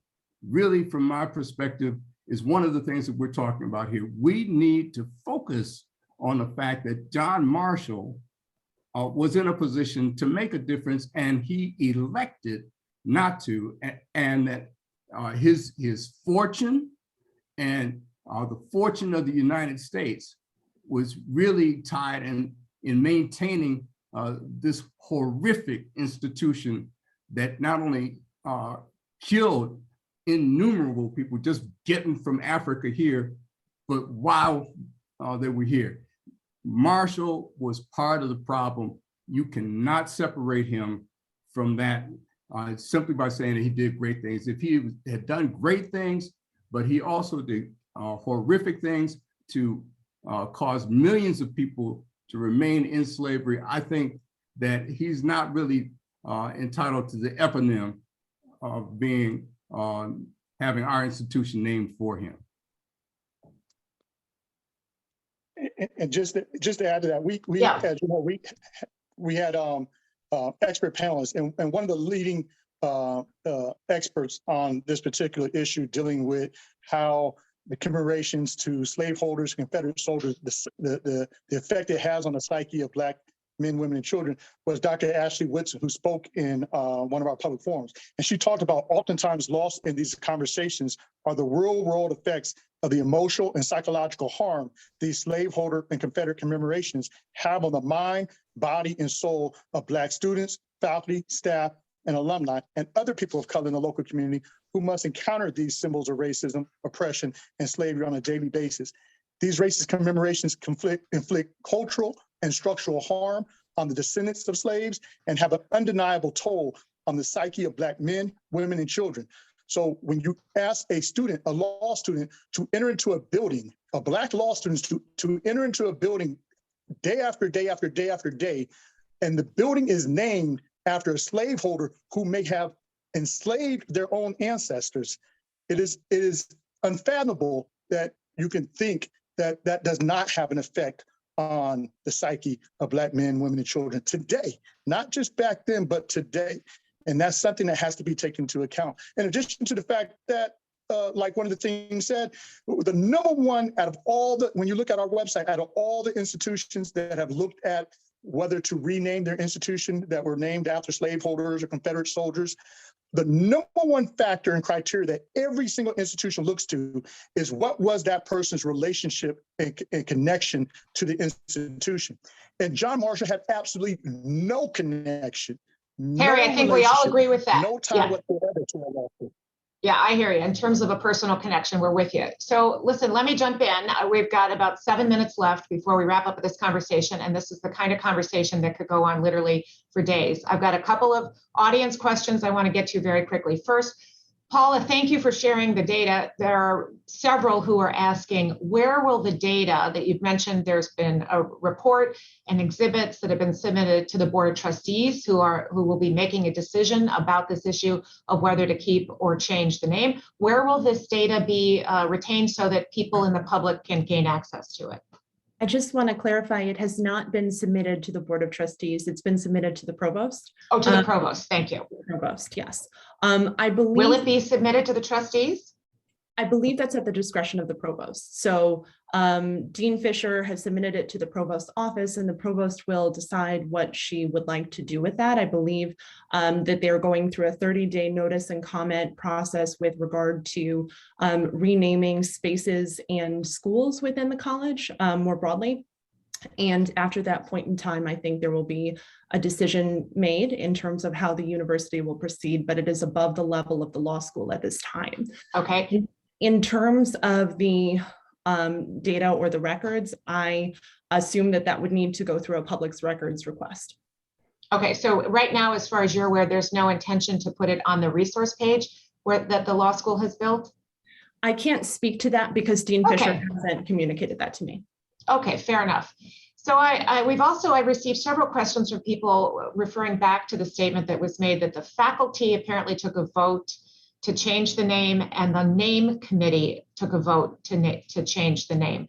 Really, from my perspective, is one of the things that we're talking about here. We need to focus on the fact that John Marshall was in a position to make a difference, and he elected not to, and that his fortune and the fortune of the United States was really tied in maintaining this horrific institution that not only killed innumerable people just getting from Africa here, but while they were here. Marshall was part of the problem. You cannot separate him from that simply by saying that he did great things. If he had done great things, but he also did horrific things to cause millions of people to remain in slavery, I think that he's not really entitled to the eponym being having our institution named for him. And just to add to that, Yeah. as you know, we had expert panelists, and one of the leading experts on this particular issue, dealing with how the commemorations to slaveholders, Confederate soldiers, the effect it has on the psyche of Black men, women, and children, was Dr. Ashley Whitson, who spoke in one of our public forums. And she talked about oftentimes lost in these conversations are the real world effects of the emotional and psychological harm these slaveholder and Confederate commemorations have on the mind, body, and soul of Black students, faculty, staff, and alumni, and other people of color in the local community who must encounter these symbols of racism, oppression, and slavery on a daily basis. These racist commemorations inflict cultural and structural harm on the descendants of slaves and have an undeniable toll on the psyche of Black men, women, and children. So when you ask a student, a law student, to enter into a building, a Black law student to enter into a building day after day after day after day, and the building is named after a slaveholder who may have enslaved their own ancestors, it is unfathomable that you can think that that does not have an effect on the psyche of Black men, women, and children today, not just back then, but today. And that's something that has to be taken into account. In addition to the fact that, like one of the things said, the number one out of all the, when you look at our website, out of all the institutions that have looked at whether to rename their institution that were named after slaveholders or Confederate soldiers, the number one factor and criteria that every single institution looks to is what was that person's relationship and connection to the institution. And John Marshall had absolutely no connection. Terry, I think we all agree with that. No time whatsoever to a law school. Yeah, I hear you. In terms of a personal connection, we're with you. So listen, let me jump in. We've got about 7 minutes left before we wrap up this conversation. And this is the kind of conversation that could go on literally for days. I've got a couple of audience questions I want to get to very quickly. First, Paula, thank you for sharing the data. There are several who are asking, where will the data that you've mentioned, there's been a report and exhibits that have been submitted to the Board of Trustees who will be making a decision about this issue of whether to keep or change the name. Where will this data be retained so that people in the public can gain access to it? I just want to clarify, it has not been submitted to the Board of Trustees. It's been submitted to the Provost. Oh, to the Provost, thank you. Provost, yes. I believe. Will it be submitted to the trustees? I believe that's at the discretion of the Provost. So Dean Fisher has submitted it to the Provost's office, and the Provost will decide what she would like to do with that. I believe that they're going through a 30-day notice and comment process with regard to renaming spaces and schools within the college more broadly. And after that point in time, I think there will be a decision made in terms of how the university will proceed, but it is above the level of the law school at this time. Okay. In terms of the data or the records, I assume that that would need to go through a public records request. Okay, so right now, as far as you're aware, there's no intention to put it on the resource page that the law school has built? I can't speak to that because Dean Fisher hasn't communicated that to me. Okay, fair enough. So I received several questions from people referring back to the statement that was made that the faculty apparently took a vote to change the name and the name committee took a vote to change the name.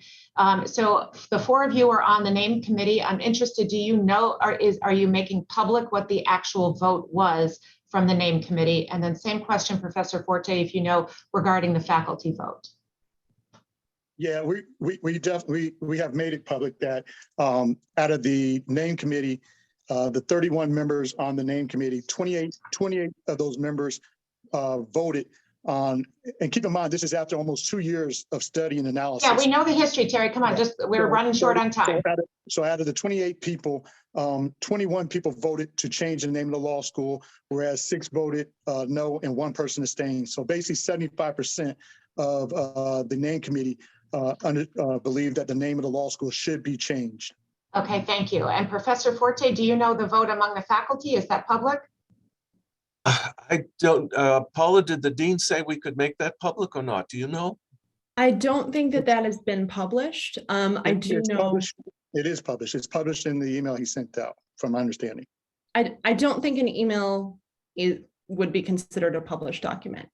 So the four of you are on the name committee. I'm interested, do you know, are you making public what the actual vote was from the name committee? And then same question, Professor Forte, if you know, regarding the faculty vote. Yeah, we definitely have made it public that out of the name committee, the 31 members on the name committee, 28 of those members voted on, and keep in mind, this is after almost 2 years of study and analysis. Yeah, we know the history, Terry. Come on, we're running short on time. So out of the 28 people, 21 people voted to change the name of the law school, whereas 6 voted no and 1 person abstained. So basically 75% of the name committee believe that the name of the law school should be changed. Okay, thank you. And Professor Forte, do you know the vote among the faculty? Is that public? I don't, Paula, did the dean say we could make that public or not? Do you know? I don't think that that has been published. I do know. It is published. It's published in the email he sent out, from my understanding. I don't think an email would be considered a published document.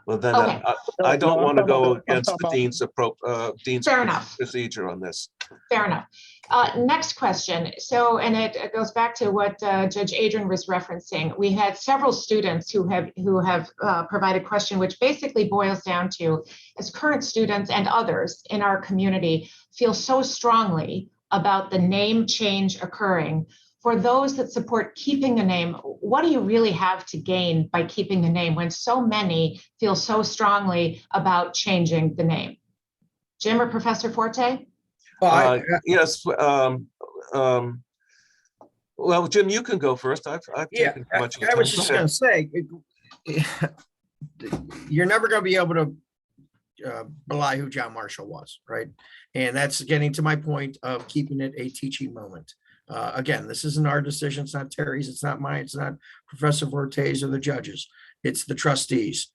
Well, then Okay. I don't No, I'm want to talking go about the- I'm against the talking about- dean's Fair enough. procedure on this. Fair enough. Next question. So, and it goes back to what Judge Adrian was referencing. We had several students who have provided question, which basically boils down to, as current students and others in our community feel so strongly about the name change occurring, for those that support keeping the name, what do you really have to gain by keeping the name when so many feel so strongly about changing the name? Jim or Professor Forte? Well, Yes. Well, Jim, you can go first. I've Yeah, taken too much of your I time. was Go just ahead. gonna say, you're never gonna be able to belie who John Marshall was, right? And that's getting to my point of keeping it a teaching moment. Again, this isn't our decision. It's not Terry's. It's not mine. It's not Professor Forte's or the judges. It's the trustees.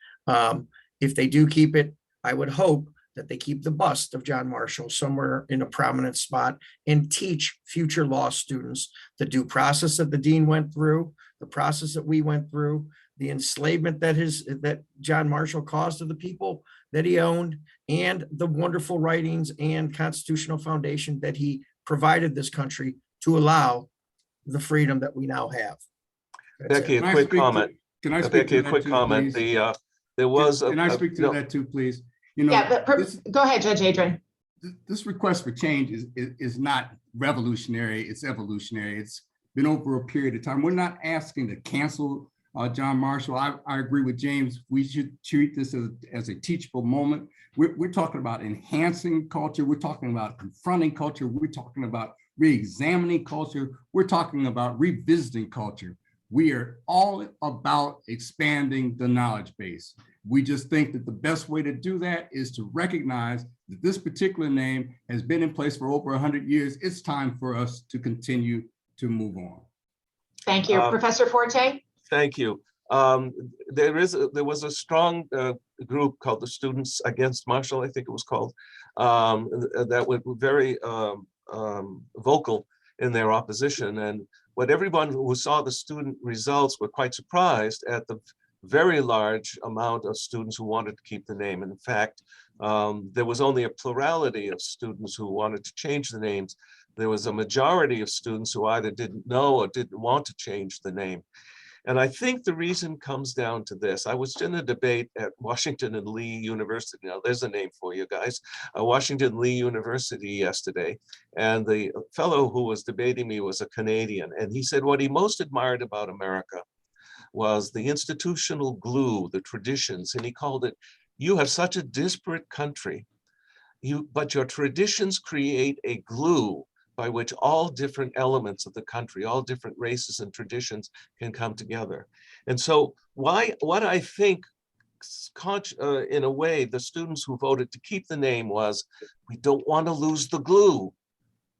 If they do keep it, I would hope that they keep the bust of John Marshall somewhere in a prominent spot and teach future law students the due process that the dean went through, the process that we went through, the enslavement that John Marshall caused to the people that he owned, and the wonderful writings and constitutional foundation that he provided this country to allow the freedom that we now have. That's Becky, it. a Can I quick speak to- comment. Can I speak Becky, to a that quick too, comment. please? There was Can I speak to no, that too, please? You know, Yeah, but this, go ahead, Judge Adrian. this request for change is not revolutionary, it's evolutionary. It's been over a period of time. We're not asking to cancel John Marshall. I agree with James. We should treat this as a teachable moment. We're talking about enhancing culture. We're talking about confronting culture. We're talking about re-examining culture. We're talking about revisiting culture. We are all about expanding the knowledge base. We just think that the best way to do that is to recognize that this particular name has been in place for over 100 years. It's time for us to continue to move on. Thank you. Professor Forte? thank you. There was a strong group called the Students Against Marshall, I think it was called, that were very vocal in their opposition. And what everyone who saw the student results were quite surprised at the very large amount of students who wanted to keep the name. And in fact, there was only a plurality of students who wanted to change the names. There was a majority of students who either didn't know or didn't want to change the name. And I think the reason comes down to this. I was in a debate at Washington and Lee University. Now there's a name for you guys. Washington Lee University yesterday. And the fellow who was debating me was a Canadian. And he said what he most admired about America was the institutional glue, the traditions. And he called it, you have such a disparate country, but your traditions create a glue by which all different elements of the country, all different races and traditions can come together. And so what I think, in a way, the students who voted to keep the name was, we don't want to lose the glue.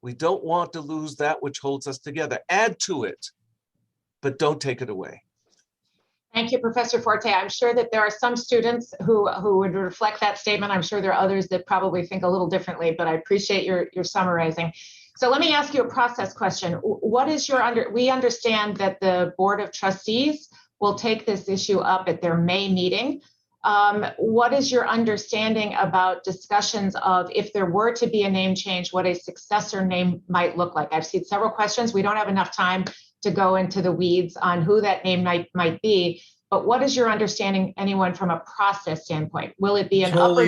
We don't want to lose that which holds us together. Add to it, but don't take it away. Thank you, Professor Forte. I'm sure that there are some students who would reflect that statement. I'm sure there are others that probably think a little differently, but I appreciate your summarizing. So let me ask you a process question. What is we understand that the Board of Trustees will take this issue up at their May meeting. What is your understanding about discussions of, if there were to be a name change, what a successor name might look like? I've seen several questions. We don't have enough time to go into the weeds on who that name might be, but what is your understanding, anyone, from a process standpoint? Will it be an up or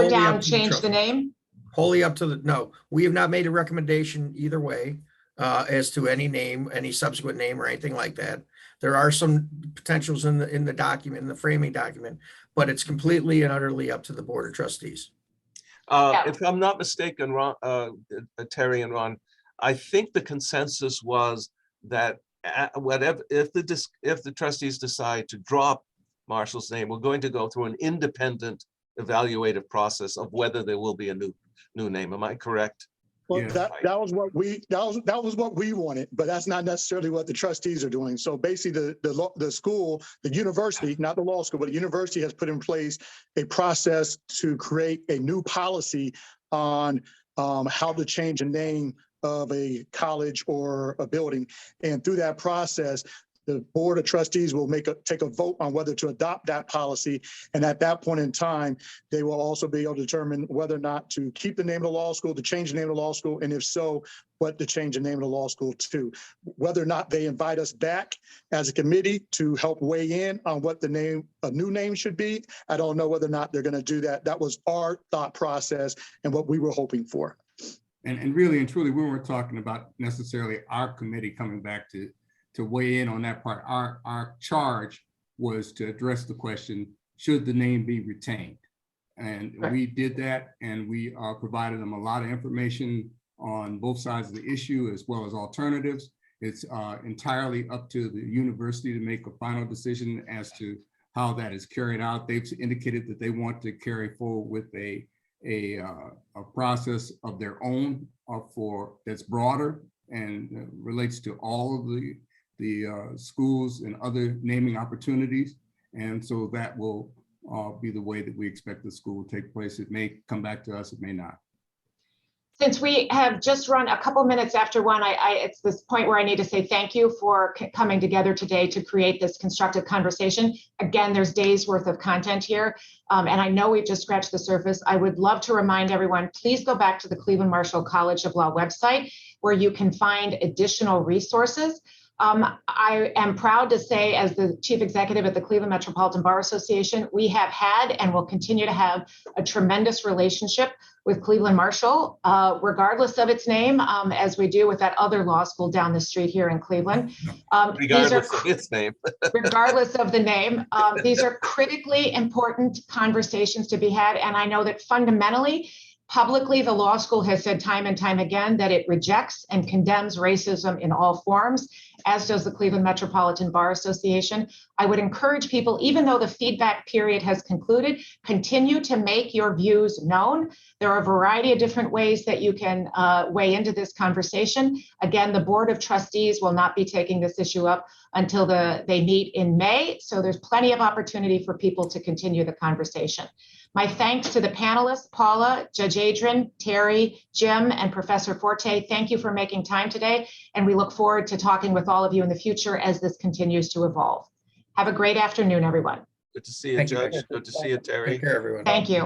down change the name? Wholly up to no, we have not made a recommendation either way as to any name, any subsequent name or anything like that. There are some potentials in the document, in the framing document, but it's completely and utterly up to the Board of Trustees. If I'm not mistaken, Ron, Terry and Ron, I think the consensus was that if the trustees decide to drop Marshall's name, we're going to go through an independent evaluative process of whether there will be a new name. Am I correct? Well, Yeah. that was what we wanted, but that's not necessarily what the trustees are doing. So basically, the school, the university, not the law school, but the university has put in place a process to create a new policy on how to change a name of a college or a building. And through that process, the Board of Trustees will take a vote on whether to adopt that policy. And at that point in time, they will also be able to determine whether or not to keep the name of the law school, to change the name of the law school, and if so, what to change the name of the law school to. Whether or not they invite us back as a committee to help weigh in on what a new name should be, I don't know whether or not they're going to do that. That was our thought process and what we were hoping for. And really and truly, we weren't talking about necessarily our committee coming back to weigh in on that part. Our charge was to address the question, should the name be retained? And we did that, and we provided them a lot of information on both sides of the issue as well as alternatives. It's entirely up to the university to make a final decision as to how that is carried out. They've indicated that they want to carry forward with a process of their own that's broader and relates to all of the schools and other naming opportunities. And so that will be the way that we expect the school to take place. It may come back to us, it may not. Since we have just run a couple minutes after one, it's this point where I need to say thank you for coming together today to create this constructive conversation. Again, there's days worth of content here, and I know we've just scratched the surface. I would love to remind everyone, please go back to the Cleveland Marshall College of Law website, where you can find additional resources. I am proud to say, as the chief executive at the Cleveland Metropolitan Bar Association, we have had and will continue to have a tremendous relationship with Cleveland Marshall, regardless of its name, as we do with that other law school down the street here in Cleveland. Regardless of its name. Regardless of the name, these are critically important conversations to be had. And I know that fundamentally, publicly, the law school has said time and time again that it rejects and condemns racism in all forms, as does the Cleveland Metropolitan Bar Association. I would encourage people, even though the feedback period has concluded, continue to make your views known. There are a variety of different ways that you can weigh into this conversation. Again, the Board of Trustees will not be taking this issue up until they meet in May. So there's plenty of opportunity for people to continue the conversation. My thanks to the panelists, Paula, Judge Adrian, Terry, Jim, and Professor Forte. Thank you for making time today, and we look forward to talking with all of you in the future as this continues to evolve. Have a great afternoon, everyone. Good to see you, Thank you, Judge. Becky. Good to see you, Terry. Take care, everyone. Thank you.